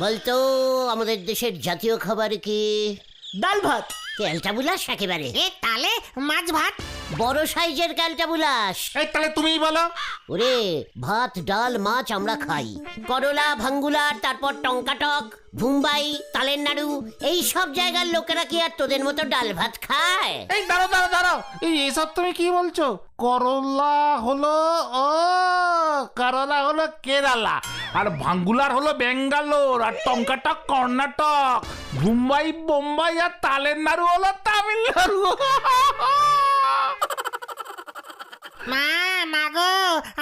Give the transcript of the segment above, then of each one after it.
বলতো আমাদের দেশের জাতীয় খাবার কি? ডাল ভাত। ক্যালটাবুলাস একেবারে। তাহলে মাছ ভাত। বড় সাইজের ক্যালটাবুলাস। এই তাহলে তুমিই বলো। ওরে ভাত ডাল মাছ আমরা খাই, করলা ভাঙ্গুলার, তারপর টঙ্কাটক, মুম্বাই, তালের নাড়ু, এই সব জায়গার লোকেরা কি আর তোদের মতো ডাল ভাত খায়? এই দাঁড়াও এইসব তুমি কি বলছো? করলা হলো কেরালা, আর ভাঙ্গুলার হলো বেঙ্গালোর, আর টঙ্কাটক কর্ণাটক, মুম্বাই বোম্বাই, আর তালের নাড়ু হলো তামিলনাড়ু। মা গো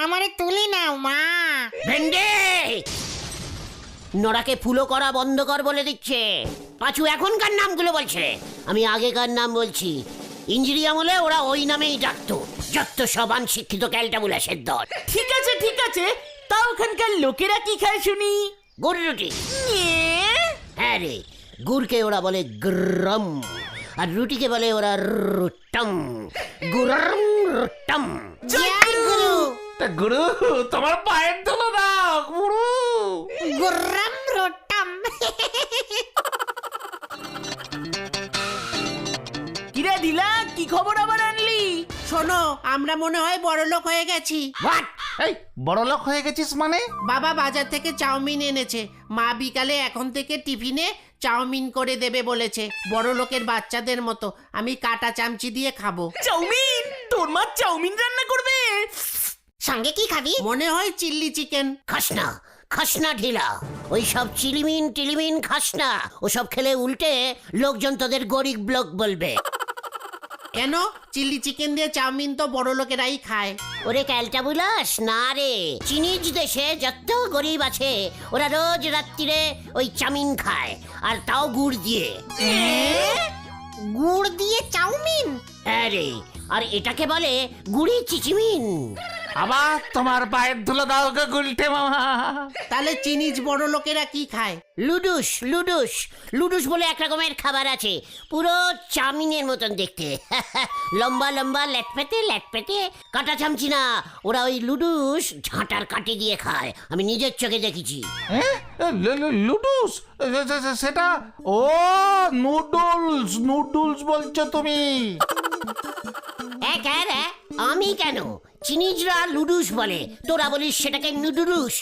আমারে তুলি নাও মা। ভেন্ডে নড়াকে ফুলো করা বন্ধ কর বলে দিচ্ছে। পাঁচু এখনকার নামগুলো বলছে, আমি আগেকার নাম বলছি। ইঞ্জিরি আমলে ওরা ওই নামেই ডাকতো, যত সব শিক্ষিত ক্যালটাবুলাসের দল। ঠিক আছে, তা ওখানকার লোকেরা কি খায় শুনি? গুড় রুটি। হ্যাঁ রে, গুড়কে ওরা বলে গ্রম, আর রুটিকে বলে ওরা রুটম। গুরম রুটম। জয় গুরু। তা গুরু তোমার পায়ের ধুলো দাও গুরু। গুররাম রোটাম। কিরে দিলা, কি খবর আবার আনলি? শোনো, আমরা মনে হয় বড়লোক হয়ে গেছি। হোয়াট? এই বড়লোক হয়ে গেছিস মানে? বাবা বাজার থেকে চাউমিন এনেছে, মা বিকালে এখন থেকে টিফিনে চাউমিন করে দেবে বলেছে, বড়লোকের বাচ্চাদের মতো। আমি কাটা চামচি দিয়ে খাবো। চাউমিন? তোর মা চাউমিন রান্না করবে? সঙ্গে কি খাবি? মনে হয় চিল্লি চিকেন। খাসনা খাসনা ঢিলা, ওই সব চিলিমিন টিলিমিন খাসনা, ওসব খেলে উল্টে লোকজন তোদের গরিব ব্লক বলবে। কেন? চিল্লি চিকেন দিয়ে চাউমিন তো বড়লোকেরাই খায়। ওরে ক্যালটাবুলাস না রে, চিনিজ দেশে যত গরিব আছে ওরা রোজ রাত্রিরে ওই চাউমিন খায়, আর তাও গুড় দিয়ে। গুড় দিয়ে চাউমিন? হ্যাঁ রে, আর এটাকে বলে গুড়ি চিচিমিন। আবার তোমার পায়ের ধুলো দাও গো গুলটে মামা। তাহলে চিনিজ বড়লোকেরা কি খায়? লুডুস লুডুস লুডুস বলে এক রকমের খাবার আছে, পুরো চাউমিনের মতন দেখতে। লম্বা লম্বা ল্যাটপেটে ল্যাটপেটে, কাটা চামচি না, ওরা ওই লুডুস ঝাঁটার কাঠি দিয়ে খায়, আমি নিজের চোখে দেখেছি। লুডুস? সেটা ও নুডলস বলছো তুমি? আমি কেন, চিনিজরা লুডুস বলে, তোরা বলিস সেটাকে নুডুলুস।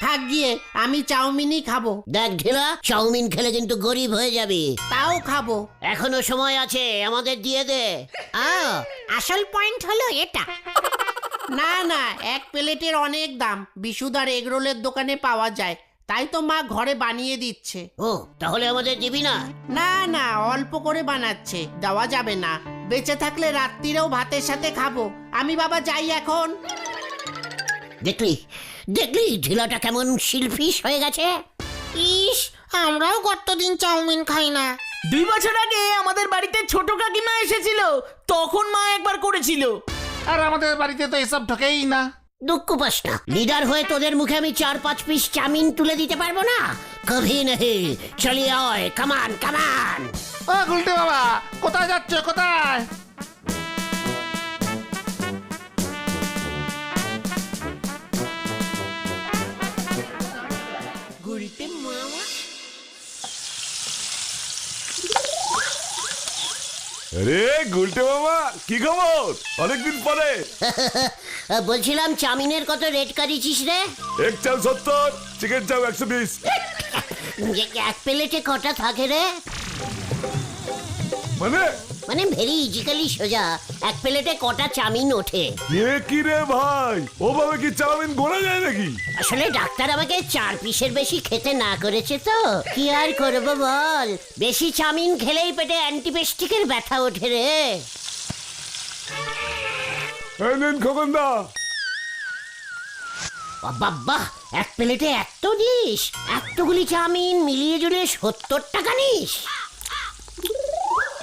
থাক গিয়ে, আমি চাউমিনই খাবো। দেখ ঢেলা, চাউমিন খেলে কিন্তু গরিব হয়ে যাবি। তাও খাবো। এখনো সময় আছে, আমাদের দিয়ে দে। আসল পয়েন্ট হলো এটা। না, এক প্লেটের অনেক দাম, বিশুদার এগরোলের দোকানে পাওয়া যায়, তাই তো মা ঘরে বানিয়ে দিচ্ছে। ও তাহলে আমাদের দিবি না? না, অল্প করে বানাচ্ছে, দেওয়া যাবে না। বেঁচে থাকলে রাত্রিরেও ভাতের সাথে খাবো। আমি বাবা যাই এখন। দেখলি ঢিলাটা কেমন শিল্পীশ হয়ে গেছে। ইস, আমরাও কতদিন চাউমিন খাই না। 2 বছর আগে আমাদের বাড়িতে ছোট কাকিমা এসেছিল, তখন মা একবার করেছিল। আর আমাদের বাড়িতে তো এসব ঢোকেই না। দুঃখ পাস না, লিডার হয়ে তোদের মুখে আমি 4-5 পিস চাউমিন তুলে দিতে পারবো না? কভি নেহি, চলিয়ে আয়, কামান কামান। ও গুলটে বাবা, কোথায় যাচ্ছ? কোথায়? আরে গুলটে মামা, কি খবর? অনেকদিন পরে। বলছিলাম চাউমিনের কত রেট কাটিছিস রে? এক চাল 70, চিকেন চাও 120। এক প্লেটে কটা থাকে রে? মানে ভেরি ইজিক্যালি সোজা, এক প্লেটে কটা চাউমিন ওঠে? এ কি রে ভাই, ওভাবে কি চাউমিন গোনা যায় নাকি? আসলে ডাক্তার আমাকে 4 পিসের বেশি খেতে না করেছে তো, কি আর করবো বল, বেশি চাউমিন খেলেই পেটে অ্যান্টিপেস্টিকের ব্যথা ওঠে রে। এই নিন খোকনদা। বাবা, এক প্লেটে এত দিস? এতগুলি চাউমিন মিলিয়ে জুড়ে 70 টাকা নিস?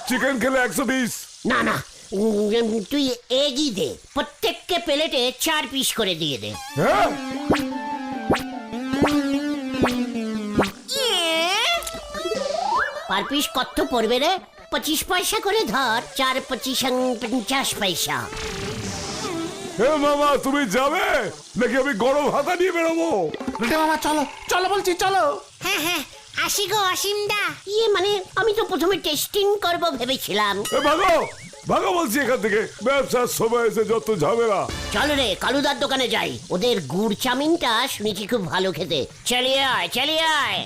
চিকেন খেলে 120। না, তুই এগিয়ে দে, প্রত্যেককে প্লেটে 4 পিস করে দিয়ে দে। হ্যাঁ, পার পিস কত পড়বে রে? 25 পয়সা করে ধর, 4 25 50 পয়সা। হে মামা তুমি যাবে নাকি আমি গরম হাতা নিয়ে বেরোবো? গুলটে মামা চলো চলো বলছি চলো। হ্যাঁ হ্যাঁ আসি গো অসীমদা। ইয়ে মানে আমি তো প্রথমে টেস্টিং করব ভেবেছিলাম। এ ভাগো ভাগো বলছি এখান থেকে, ব্যবসার সময় এসে যত ঝামেলা। চল রে কালুদার দোকানে যাই, ওদের গুড় চাউমিনটা শুনেছি খুব ভালো খেতে। চালিয়ে আয় চালিয়ে আয়।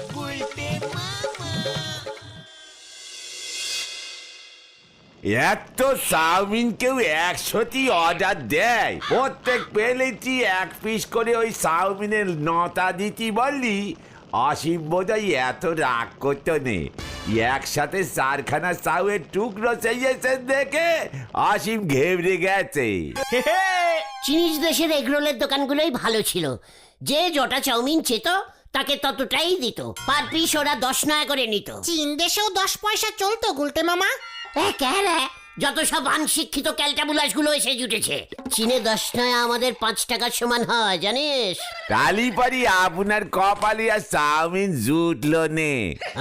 এত চাউমিন কেউ 100টি অর্ডার দেয়? প্রত্যেক প্লেটই 1 পিস করে ওই চাউমিনের নটা দিতি বললি, অসীম বোধহয় এত রাগ করতো নে। একসাথে 4খানা চাউয়ের টুকরো চেয়েছেন দেখে অসীম ঘেবড়ে গেছে। চিনিস দেশের এগরোলের দোকানগুলোই ভালো ছিল, যে যটা চাউমিন চেত তাকে ততটাই দিত, পার পিস ওরা 10 নয়া করে নিত। চীন দেশেও 10 পয়সা চলতো গুলটে মামা। যত সব অনশিক্ষিত ক্যালটাবুলাস গুলো এসে জুটেছে। চীনে 10 নয়া আমাদের 5 টাকার সমান হয় জানিস। কালীপাড়ি আপনার কপালে আর চাউমিন জুটলো নে।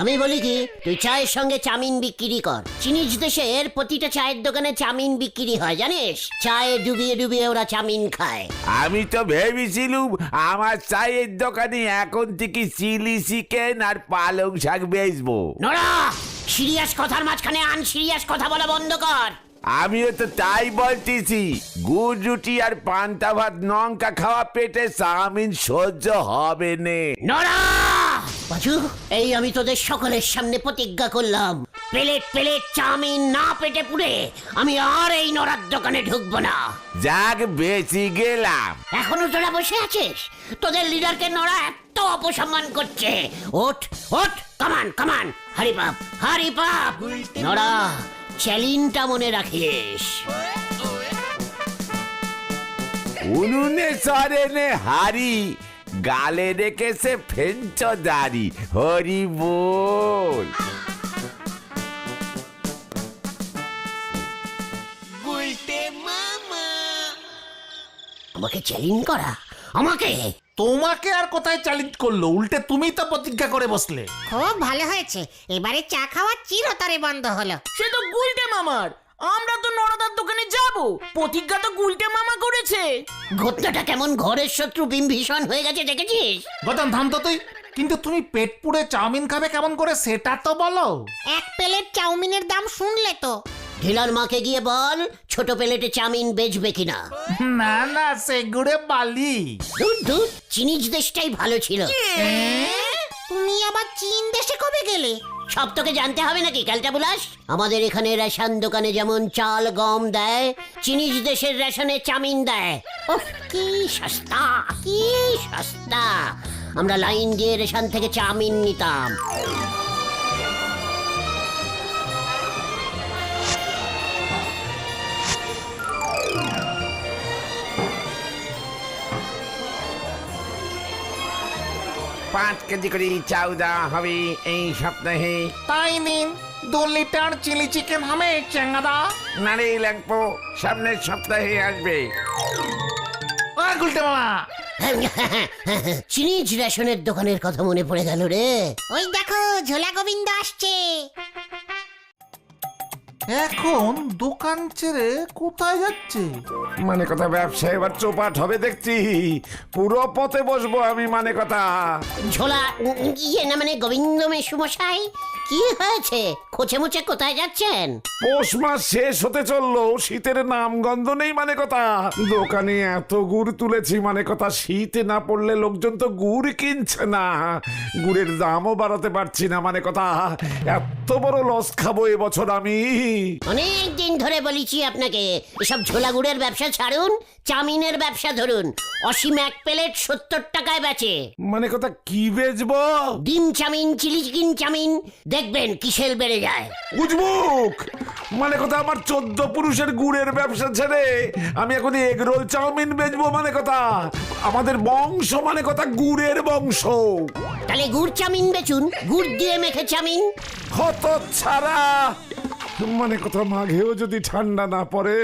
আমি বলি কি, তুই চায়ের সঙ্গে চাউমিন বিক্রি কর। চিনিস দেশের প্রতিটা চায়ের দোকানে চাউমিন বিক্রি হয় জানিস, চায়ে ডুবিয়ে ডুবিয়ে ওরা চাউমিন খায়। আমি তো ভেবেছিলুম আমার চায়ের দোকানে এখন থেকে চিলি চিকেন আর পালং শাক বেচবো। নোরা, সিরিয়াস কথার মাঝখানে আনসিরিয়াস কথা বলা বন্ধ কর। আমিও তো তাই বলতেছি, গুড় রুটি আর পান্তা ভাত লঙ্কা খাওয়া পেটে চাউমিন সহ্য হবে নে। নোরা বাজু, এই আমি তোদের সকলের সামনে প্রতিজ্ঞা করলাম, প্লেট প্লেট চাউমিন না পেটে পুড়ে আমি আর এই নড়ার দোকানে ঢুকবো না। যাক বেঁচে গেলাম। এখনো তোরা বসে আছিস? তোদের লিডারকে নড়া এত অপসম্মান করছে। ওঠ ওঠ, কামান কামান, হারিপাপ হারিপাপ। নড়া, চ্যালেঞ্জটা মনে রাখিস। উনুনে চড়ে নে হাড়ি, গালে রেখেছে ফেঞ্চ দাড়ি। হরি বল। আমাকে চ্যালেঞ্জ করা? আমাকে? তোমাকে আর কোথায় চ্যালেঞ্জ করলো, উল্টে তুমি তো প্রতিজ্ঞা করে বসলে। খুব ভালো হয়েছে, এবারে চা খাওয়া চিরতরে বন্ধ হলো। সে তো গুলটে মামার, আমরা তো নরদার দোকানে যাব, প্রতিজ্ঞা তো গুলটে মামা করেছে। ঘটনাটা কেমন ঘরের শত্রু বিম্ভীষণ হয়ে গেছে দেখেছিস? গতম থাম তো তুই। কিন্তু তুমি পেট পুড়ে চাউমিন খাবে কেমন করে সেটা তো বলো। 1 প্লেট চাউমিনের দাম শুনলে তো। ঢিলার মাকে গিয়ে বল ছোট প্লেটে চাউমিন বেচবে কিনা। না না, সে গুড়ে বালি। দুধ দুধ, চিনিজ দেশটাই ভালো ছিল। তুমি আবার চীন দেশে কবে গেলে? সব তোকে জানতে হবে নাকি ক্যালটাবুলাস? আমাদের এখানে রেশন দোকানে যেমন চাল গম দেয়, চিনিজ দেশের রেশনে চাউমিন দেয়। ওহ কি সস্তা, কি সস্তা। আমরা লাইন দিয়ে রেশন থেকে চাউমিন নিতাম। পাঁচ কেজি করে চাউ দেওয়া হবে এই সপ্তাহে। তাই নিন, 2 লিটার চিলি চিকেন হবে চেঙ্গাদা। নারে লাগবো, সামনের সপ্তাহে আসবে। ও গুলটে মামা, চিনিজ রেশনের দোকানের কথা মনে পড়ে গেল রে। ওই দেখো ঝোলা গোবিন্দ আসছে। এখন দোকান ছেড়ে কোথায় যাচ্ছে? মানে কথা ব্যবসা এবার চোপাট হবে দেখছি, পুরো পথে বসবো আমি মানে কথা। ঝোলা ইয়ে না মানে গোবিন্দ মেশুমশাই, কি হয়েছে? খোঁচে মুচে কোথায় যাচ্ছেন? পৌষ মাস শেষ হতে চললো, শীতের নামগন্ধ নেই মানে কথা। দোকানে এত গুড় তুলেছি মানে কথা, শীত না পড়লে লোকজন তো গুড় কিনছে না, গুড়ের দামও বাড়াতে পারছি না মানে কথা। এত বড় লস খাবো এবছর আমি। অনেক দিন ধরে বলেছি আপনাকে, এসব ঝোলা গুড়ের ব্যবসা ছাড়ুন, চাউমিনের ব্যবসা ধরুন। অসীম 1 প্লেট 70 টাকায় বেচে। মানে কথা কি বেচবো? ডিম চাউমিন, চিলি চিকেন চাউমিন, দেখবেন কিসেল বেড়ে যায়। উজবুক মানে কথা, আমার 14 পুরুষের গুড়ের ব্যবসা ছেড়ে আমি এখন এগরোল চাউমিন বেচবো মানে কথা। আমাদের বংশ মানে কথা গুড়ের বংশ। তাহলে গুড় চাউমিন বেচুন, গুড় দিয়ে মেখে চাউমিন। হত ছাড়া মানে কথা, মাঘেও যদি ঠান্ডা না পড়ে।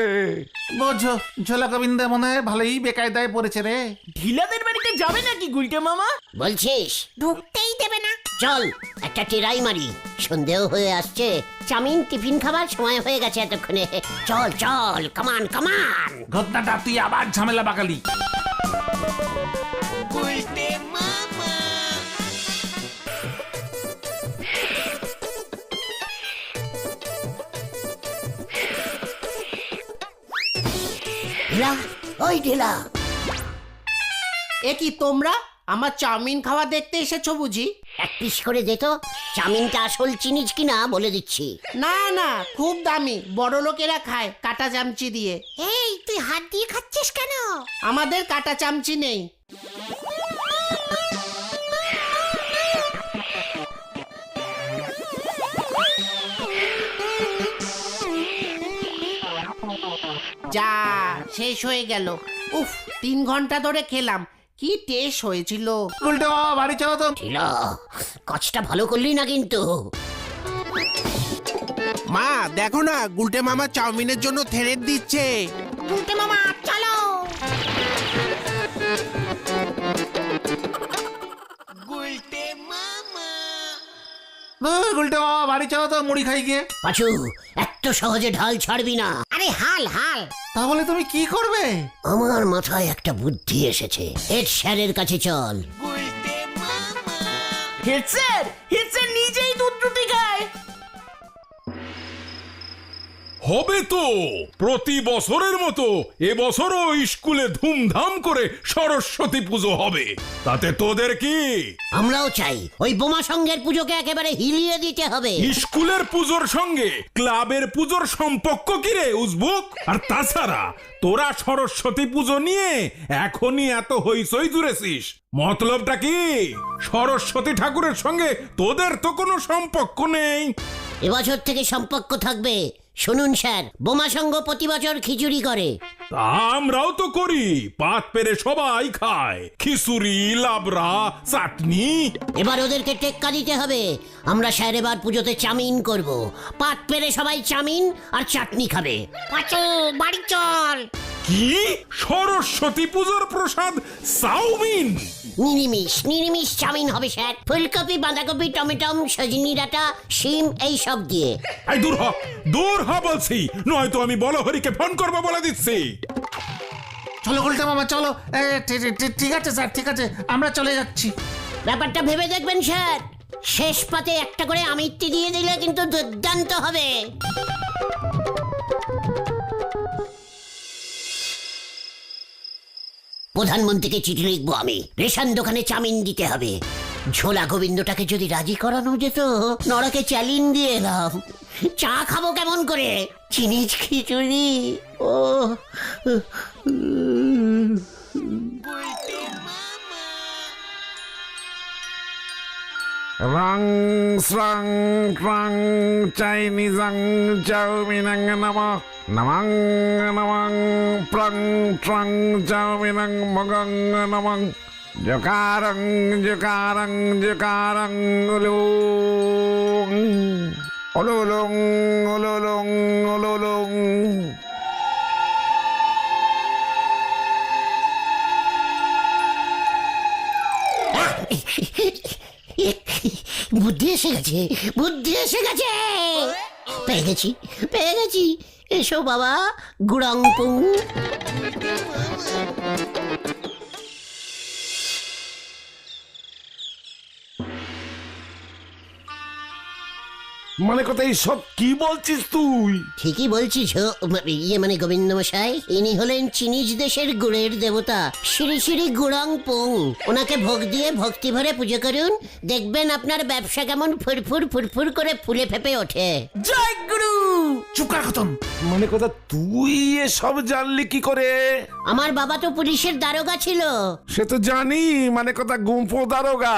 বোঝো, ঝোলা গোবিন্দা মনে হয় ভালোই বেকায়দায় পড়েছে রে। ঢিলাদের বাড়িতে যাবে নাকি গুলটে মামা? বলছিস? ঢুকতেই দেবে না। চল একটা টেরাই মারি, সন্দেহ হয়ে আসছে। চাউমিন টিফিন খাবার সময় হয়ে গেছে এতক্ষণে। চল চল, কামান কামান। ঘটনাটা তুই আবার ঝামেলা বাগালি। ঢিলা, ওই ঢিলা, এ কি তোমরা আমার চাউমিন খাওয়া দেখতে এসেছো বুঝি? এক পিস করে দে তো। চাউমিনটা আসল চিনিজ কিনা বলে দিচ্ছি। না না, খুব দামি, বড় লোকেরা খায় কাটা চামচি দিয়ে। এই তুই হাত দিয়ে খাচ্ছিস কেন? আমাদের কাটা চামচি নেই। যা শেষ হয়ে গেল। উফ, 3 ঘন্টা ধরে খেলাম, কি টেস্ট হয়েছিল। উল্টে মামা বাড়ি চলো তো। ঢিলা, কাজটা ভালো করলি না কিন্তু। মা দেখো না, গুলটে মামা চাউমিনের জন্য থেরেট দিচ্ছে। গুলটে মামা চলো। উল্টে মামা বাড়ি চলো তো, মুড়ি খাই গিয়ে। পাঁচু, এত সহজে ঢাল ছাড়বি না। আরে হাল হাল। তাহলে তুমি কি করবে? আমার মাথায় একটা বুদ্ধি এসেছে। হেড স্যারের কাছে চল। হেড স্যার নিজেই দুধ রুটি খায়। হবে তো, প্রতি বছরের মতো এবছরও স্কুলে ধুমধাম করে সরস্বতী পুজো হবে। তাতে তোদের কি? আমরাও চাই। ওই বোমা সংঘের পুজোকে একেবারে হিলিয়ে দিতে হবে। স্কুলের পুজোর সঙ্গে ক্লাবের পুজোর সম্পর্ক কি রে উজবুক? আর তাছাড়া তোরা সরস্বতী পুজো নিয়ে এখনই এত হইচই জুড়েছিস, মতলবটা কি? সরস্বতী ঠাকুরের সঙ্গে তোদের তো কোনো সম্পর্ক নেই। এবছর থেকে সম্পর্ক থাকবে। শুনুন স্যার, বোমা সংঘ প্রতি বছর খিচুড়ি করে। তা আমরাও তো করি, পাত পেরে সবাই খায়, খিচুড়ি, লাবড়া, চাটনি। এবার ওদেরকে টেক্কা দিতে হবে। আমরা স্যার এবার পুজোতে চাউমিন করব। পাত পেরে সবাই চাউমিন আর চাটনি খাবে। পাঁচু বাড়ি চল। কি সরস্বতী পুজোর প্রসাদ চাউমিন? নিরামিষ চাউমিন হবে স্যার। ফুলকপি, বাঁধাকপি, টমেটো, সজনি ডাঁটা, শিম এই সব দিয়ে। এই দূর হ বলছি, নয়তো আমি বলহরিকে ফোন করবো বলে দিচ্ছি। চলো উল্টে মামা চলো। ঠিক আছে স্যার, ঠিক আছে, আমরা চলে যাচ্ছি। ব্যাপারটা ভেবে দেখবেন স্যার। শেষ পাতে একটা করে আমিত্তি দিয়ে দিলে কিন্তু দুর্দান্ত হবে। প্রধানমন্ত্রীকে চিঠি লিখবো আমি। রেশন দোকানে চাউমিন দিতে হবে। ঝোলা গোবিন্দটাকে যদি রাজি করানো যেত, নড়াকে চ্যালেঞ্জ দিয়ে এলাম। চা খাবো কেমন করে? চিনিজ খিচুড়ি। ও রং স্রং ক্রং চাইনিজং চাউমিনং নম নমং নমং প্রং ট্রং চাউমিনং মগং নমং জকারং জকারং জকারং উলুং উলুলুং উলুলুং উলুলুং। বুদ্ধি এসে গেছে, বুদ্ধি এসে গেছে। পেয়ে গেছি। এসো বাবা, গুড়াং পুং। মানে কথা সব কি বলছিস তুই? ঠিকই বলছিস। মানে গোবিন্দ মশাই, ইনি হলেন চিনিজ দেশের গুড়ের দেবতা শ্রী শ্রী গুড়াং পুং। ওনাকে ভোগ দিয়ে ভক্তি ভরে পুজো করুন, দেখবেন আপনার ব্যবসা কেমন ফুরফুর ফুরফুর করে ফুলে ফেপে ওঠে। জয় গুরু। চুকার খতম। মানে কথা তুই এসব জানলি কি করে? আমার বাবা তো পুলিশের দারোগা ছিল। সে তো জানি, মানে কথা গুম্ফো দারোগা।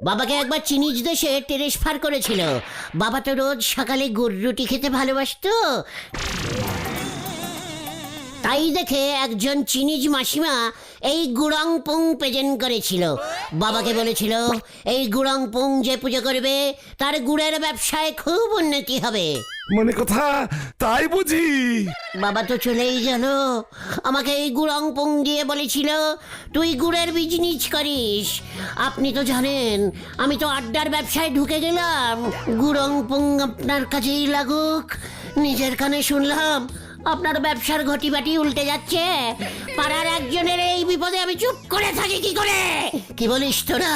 বাবাকে একবার চিনিজ দেশে ট্রান্সফার করেছিল। বাবা তো রোজ সকালে গুড় রুটি খেতে ভালোবাসতো। তাই দেখে একজন চিনিজ মাসিমা এই গুড়াং পুং প্রেজেন্ট করেছিল। বাবাকে বলেছিল, এই গুড়াং পুং যে পুজো করবে তার গুড়ের ব্যবসায় খুব উন্নতি হবে। মানে কথা তাই বুঝি? বাবা তো চলেই গেল, আমাকে এই গুড়ং পুং দিয়ে বলেছিল তুই গুড়ের বিজনেস করিস। আপনি তো জানেন আমি তো আড্ডার ব্যবসায় ঢুকে গেলাম। গুড়ং পুং আপনার কাছেই লাগুক। নিজের কানে শুনলাম আপনার ব্যবসার ঘটি বাটি উল্টে যাচ্ছে। পাড়ার একজনের এই বিপদে আমি চুপ করে থাকি কি করে? কি বলিস তোরা?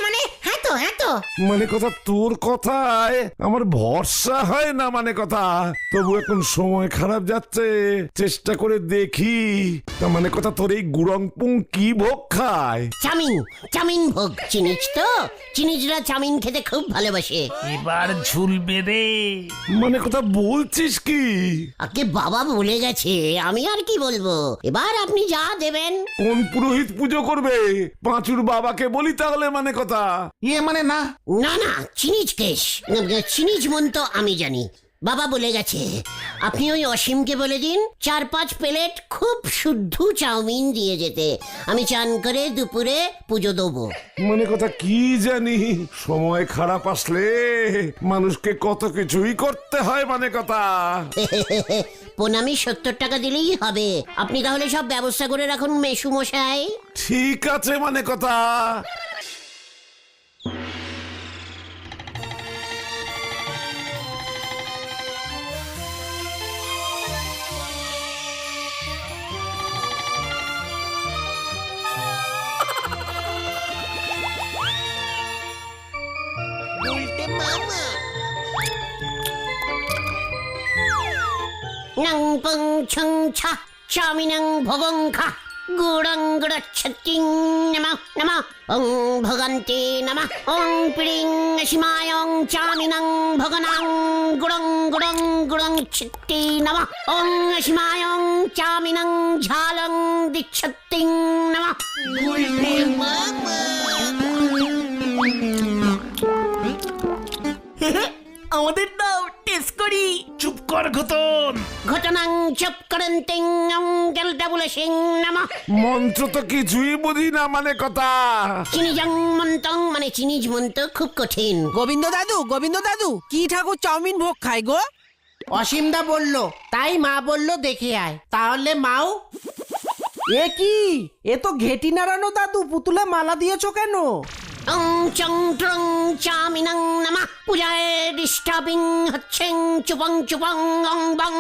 মানে হ্যাঁ তো মানে কথা তোর কথায় আমার ভরসা হয় না। মানে কথা তবু এখন সময় খারাপ যাচ্ছে, চেষ্টা করে দেখি। তা মানে কথা তোর এই গুড়ংপুং কি ভোগ খায়? চামিন, চামিন ভোগ। চিনিস তো? চিনিজরা চামিন খেতে খুব ভালোবাসে। এবার ঝুলবে রে। মানে কথা বলছিস কি? আগে বাবা বলে গেছে, আমি আর কি বলবো। এবার আপনি যা দেবেন। কোন পুরোহিত পুজো করবে? পাঁচুর বাবাকে বলি তাহলে। মানে কথা মানে না, না না, চিনিজ কেশ, চিনিজ মন তো আমি জানি। বাবা বলে গেছে আপনি ওই অসীমকে বলে দিন 4-5 প্লেট খুব শুদ্ধ চাউমিন দিয়ে যেতে। আমি চান করে দুপুরে পুজো দেবো। মানে কথা কি জানি, সময় খারাপ আসলে মানুষকে কত কিছুই করতে হয়। মানে কথা প্রণামী 70 টাকা দিলেই হবে। আপনি তাহলে সব ব্যবস্থা করে রাখুন মেসু মশাই। ঠিক আছে। মানে কথা নং পং ছং ছা চাউমিনং ভগং খা গুড়ং গুড়চ্ছতিং নমঃ নমঃ ওং ভগন্তে নমঃ ওং প্রিং সীমায়ং চাউমিনং ভগনাং গুড়ং গুড়ং গুড়ং ছিত্তি নমঃ ওং সীমায়ং চাউমিনং ঝালং দিচ্ছতিং নমঃ। আমাদের দাও, টেস্ট করি। চুপ কর ঘটন। ঘটনাং চপ করন্তিং অং জলডাবুল সিং নমঃ। মন্ত্র তো কিছুই বুঝি না। মানে কথা চিনিজং মন্তং মানে চিনিজ মন্ত খুব কঠিন। গোবিন্দ দাদু কি ঠাকুর চাউমিন ভোগ খায় গো? অসীমদা বলল, তাই মা বলল দেখে আয়। তাহলে মাও এ কি? এ তো ঘেটি নাড়ানো দাদু, পুতুলে মালা দিয়েছো কেন? অং চং ট্রং চামিনং নমঃ। পূজায় ডিস্টার্বিং হচ্ছেন চুপং চুপং অং বং।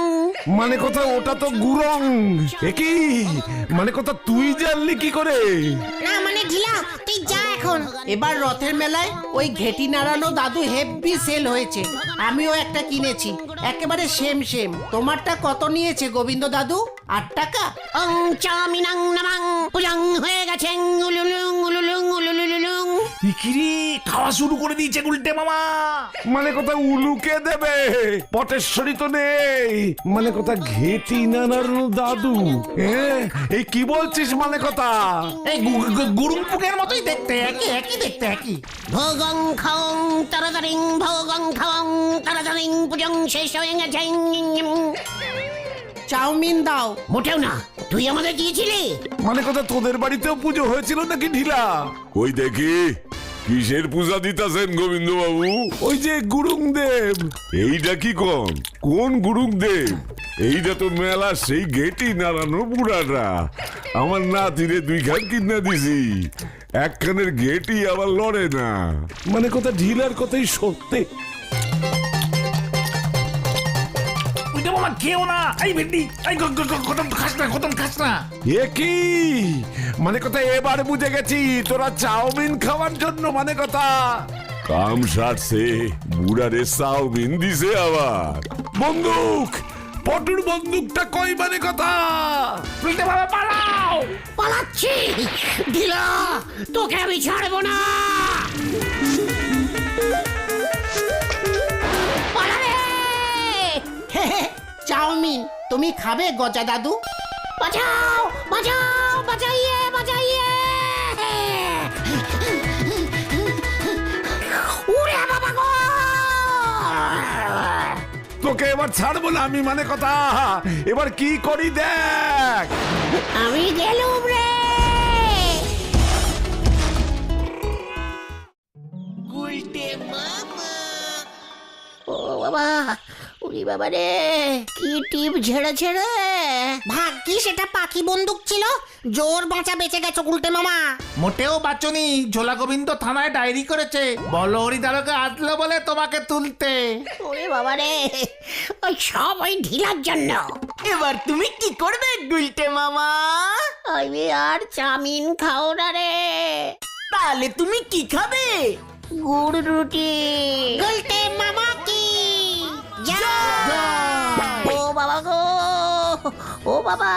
মানে কথা ওটা তো গুরং। একই মানে কথা তুই জানলি কি করে? না মানে ঢিলা তুই যা এখন। এবার রথের মেলায় ওই ঘেটি নাড়ানো দাদু হেভি সেল হয়েছে। আমিও একটা কিনেছি, একেবারে সেম সেম। তোমারটা কত নিয়েছে গোবিন্দ দাদু? 8 টাকা। অং চামিনং নমঃ। পূজাং হয়ে গেছেন উলুলুং উলুলুং উলুলুলুং। ইকিরি খাওয়া শুরু করে দিয়েছে গুলটে মামা। মানে কথা উলুকে দেবে, পটেশ্বরী তো নেই। মানে কথা ঘেটি নানার দাদু। এই কি বলছিস? মানে কথা এই গুরুং পুকের মতোই দেখতে, একই দেখতে একই। ভোগং খাওং তাড়াতাড়ি ভোগং খাওং তাড়াতাড়ি পূজং শেষ হয়ে গেছে। চাউমিন দাও। মোটেও না, তুই আমাদের দিয়েছিলি। মানে কথা তোদের বাড়িতেও পুজো হয়েছিল নাকি ঢিলা? ওই দেখি কিসের পূজা দিতাছেন গোবিন্দ বাবু? ওই যে গুরুং দেব। এইটা কি কোন গুরুং দেব? এইটা তো মেলা সেই গেটি নাড়ানো বুড়াটা। আমার নাতিরে 2 খান কিনা দিছি, একখানের গেটি আবার লড়ে না। মানে কথা ঢিলার কথাই সত্যি। ওইটা মামা খেও না। এই ভেন্ডি, এই ঘটন খাস না। এ কি? মানে কথা এবার বুঝে গেছি তোরা চাউমিন খাওয়ার জন্য। মানে কথা কাম সারছে, বুড়ারে চাউমিন দিছে আবার। বন্দুক, পটুর বন্দুকটা কই? মানে কথা গুলটে মামা পালাও। পালাচ্ছি ঢিলা, তোকে আমি ছাড়বো না। পালা রে। চাউমিন তুমি খাবে গজা দাদু? বাঁচাও বাঁচাও বাঁচাইয়ে বাঁচাইয়ে। উড়ে বাবা গো। তোকে এবার ছাড়বো না আমি। মানে কথা এবার কি করি দেখ। আমি গেলুম রে। ও বাবা, উলি বাবা রে, কি টিপ ঝেড়েছে রে। ভাগ্যিস এটা পাখি বন্দুক ছিল, জোর বাঁচা বেঁচে গেছো গুলটে মামা। মোটেও বাঁচনি, ঝোলা গোবিন্দ থানায় ডায়েরি করেছে, বলহরি দারোগা আসলো বলে তোমাকে তুলতে। ওরে বাবা রে, ওই সব ওই ঢিলার জন্য। এবার তুমি কি করবে গুলটে মামা? আমি আর চাউমিন খাও না রে, তাহলে তুমি কি খাবে? গুড় রুটি। গুলটে মামা কি ও বাবা গো, ও বাবা,